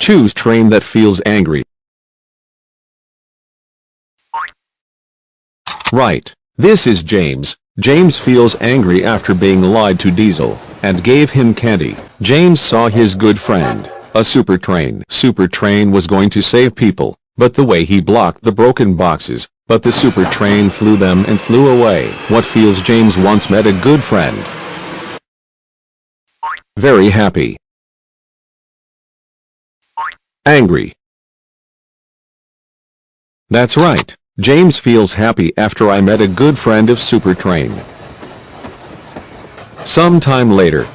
Choose train that feels angry. Right. This is James. James feels angry after being lied to Diesel, and gave him candy. James saw his good friend, a super train. Super train was going to save people, but the way he blocked the broken boxes, but the super train flew them and flew away. What feels James once met a good friend? Very happy. Angry. That's right. James feels happy after I met a good friend of Super Train. Some time later,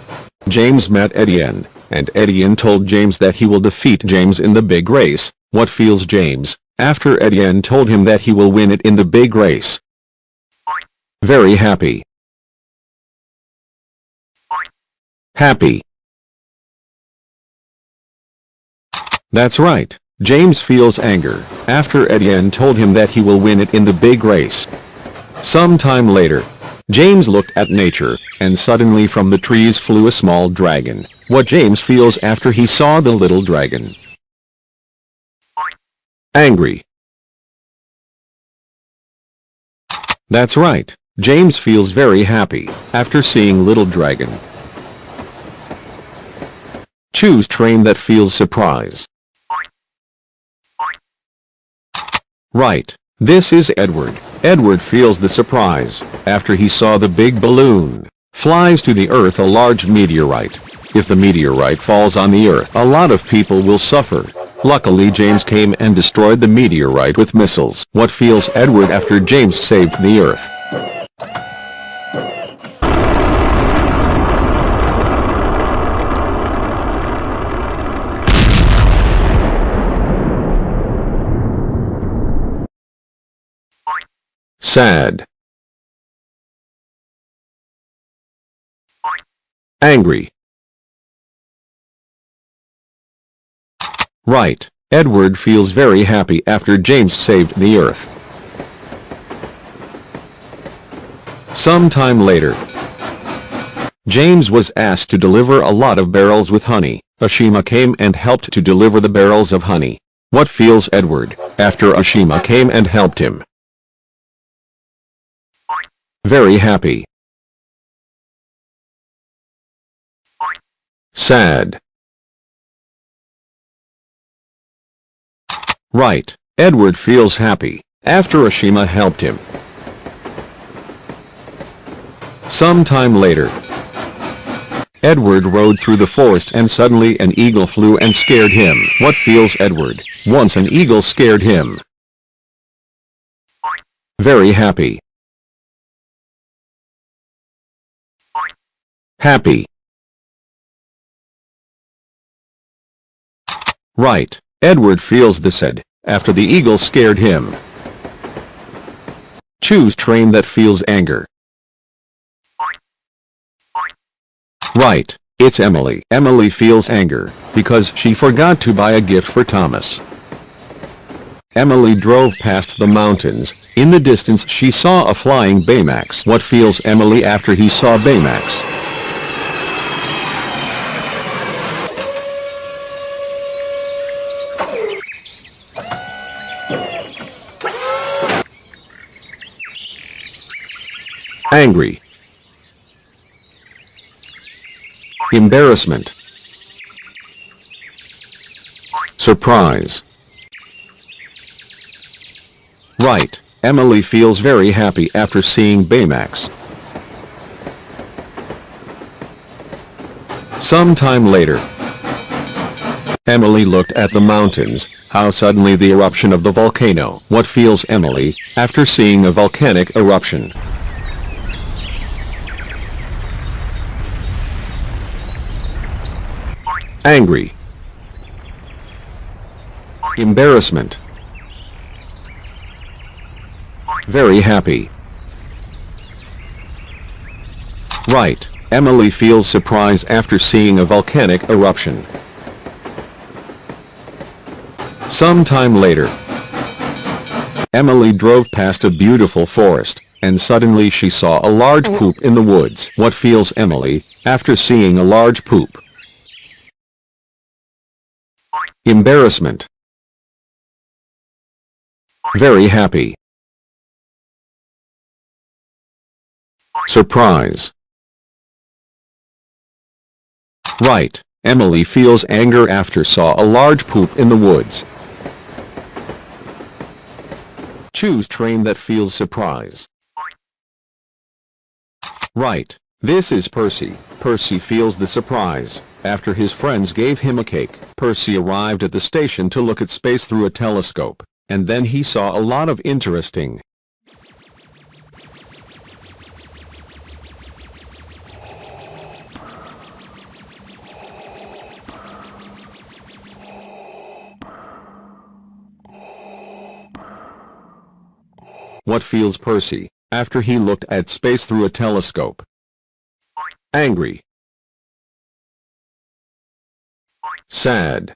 James met Etienne, and Etienne told James that he will defeat James in the big race. What feels James after Etienne told him that he will win it in the big race? Very happy. Happy. That's right. James feels anger after Etienne told him that he will win it in the big race. Some time later, James looked at nature, and suddenly from the trees flew a small dragon. What James feels after he saw the little dragon? Angry. That's right. James feels very happy after seeing little dragon. Choose train that feels surprise. Right. This is Edward. Edward feels the surprise after he saw the big balloon flies to the earth, a large meteorite. If the meteorite falls on the earth, a lot of people will suffer. Luckily James came and destroyed the meteorite with missiles. What feels Edward after James saved the earth? Sad. Angry. Right. Edward feels very happy after James saved the earth. Some time later, James was asked to deliver a lot of barrels with honey. Ashima came and helped to deliver the barrels of honey. What feels Edward after Ashima came and helped him? Very happy. Sad. Right. Edward feels happy after Ashima helped him. Some time later, Edward rode through the forest and suddenly an eagle flew and scared him. What feels Edward once an eagle scared him? Very happy. Happy. Right. Edward feels the sad after the eagle scared him. Choose train that feels anger. Right. It's Emily. Emily feels anger because she forgot to buy a gift for Thomas. Emily drove past the mountains. In the distance she saw a flying Baymax. What feels Emily after he saw Baymax? Angry. Embarrassment. Surprise. Right. Emily feels very happy after seeing Baymax. Some time later, Emily looked at the mountains. How suddenly the eruption of the volcano. What feels Emily after seeing a volcanic eruption? Angry. Embarrassment. Very happy. Right. Emily feels surprise after seeing a volcanic eruption. Some time later, Emily drove past a beautiful forest, and suddenly she saw a large poop in the woods. What feels Emily after seeing a large poop? Embarrassment. Very happy. Surprise. Right. Emily feels anger after saw a large poop in the woods. Choose train that feels surprise. Right. This is Percy. Percy feels the surprise. After his friends gave him a cake, Percy arrived at the station to look at space through a telescope, and then he saw a lot of interesting. What feels Percy after he looked at space through a telescope? Angry. Sad.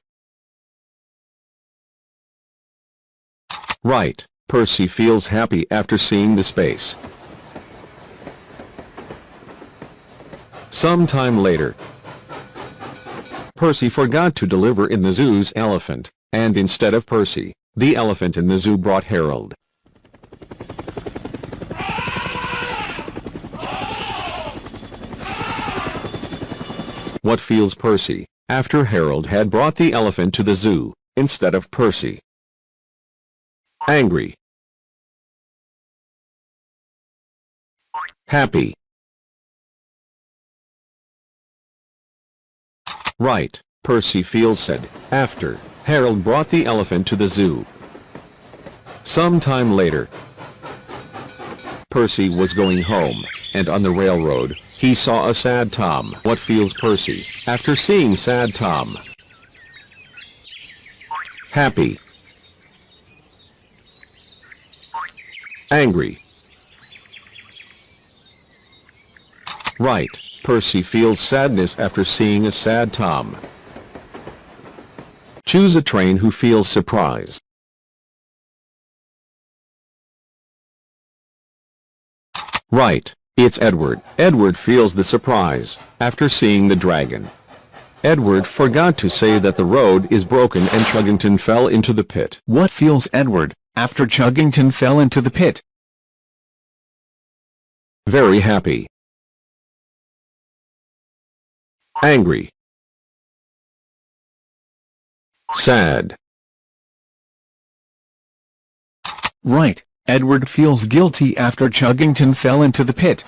Right. Percy feels happy after seeing the space. Sometime later, Percy forgot to deliver in the zoo's elephant, and instead of Percy, the elephant in the zoo brought Harold. What feels Percy after Harold had brought the elephant to the zoo instead of Percy? Angry. Happy. Right. Percy feels sad after Harold brought the elephant to the zoo. Sometime later, Percy was going home, and on the railroad, he saw a sad Tom. What feels Percy after seeing sad Tom? Happy. Angry. Right. Percy feels sadness after seeing a sad Tom. Choose a train who feels surprise. Right. It's Edward. Edward feels the surprise after seeing the dragon. Edward forgot to say that the road is broken and Chuggington fell into the pit. What feels Edward after Chuggington fell into the pit? Very happy. Angry. Sad. Right. Edward feels guilty after Chuggington fell into the pit.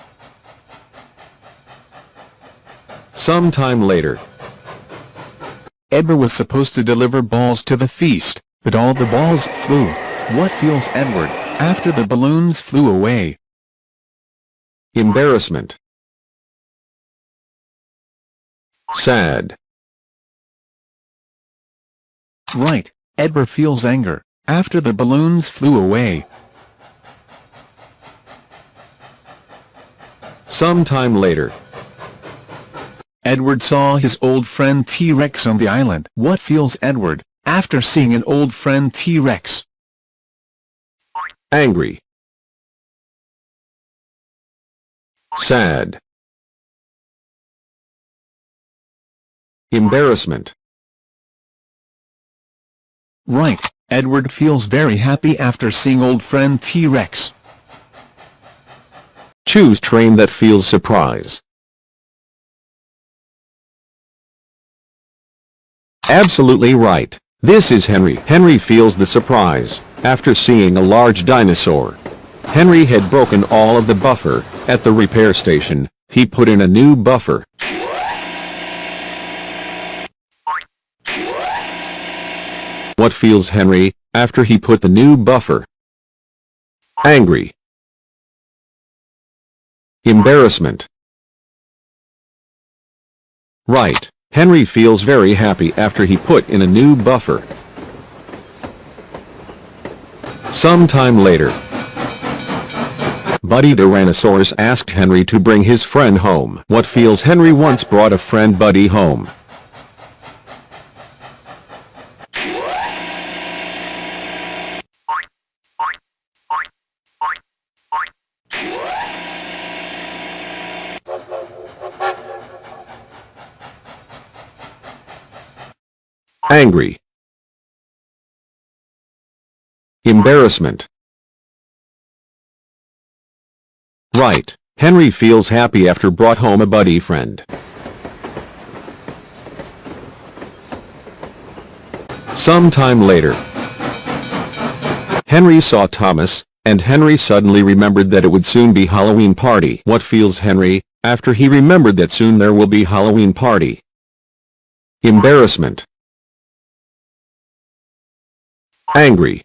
Sometime later, Edward was supposed to deliver balls to the feast, but all the balls flew. What feels Edward after the balloons flew away? Embarrassment. Sad. Right. Edward feels anger after the balloons flew away. Sometime later, Edward saw his old friend T-Rex on the island. What feels Edward after seeing an old friend T-Rex? Angry. Sad. Embarrassment. Right. Edward feels very happy after seeing old friend T-Rex. Choose train that feels surprise. Absolutely right. This is Henry. Henry feels the surprise after seeing a large dinosaur. Henry had broken all of the buffer at the repair station. He put in a new buffer. What feels Henry after he put the new buffer? Angry. Embarrassment. Right. Henry feels very happy after he put in a new buffer. Sometime later, Buddy Tyrannosaurus asked Henry to bring his friend home. What feels Henry once brought a friend Buddy home? Angry. Embarrassment. Right. Henry feels happy after brought home a buddy friend. Sometime later, Henry saw Thomas, and Henry suddenly remembered that it would soon be Halloween party. What feels Henry after he remembered that soon there will be Halloween party? Embarrassment. Angry.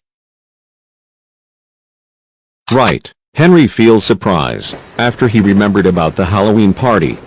Right. Henry feels surprise after he remembered about the Halloween party.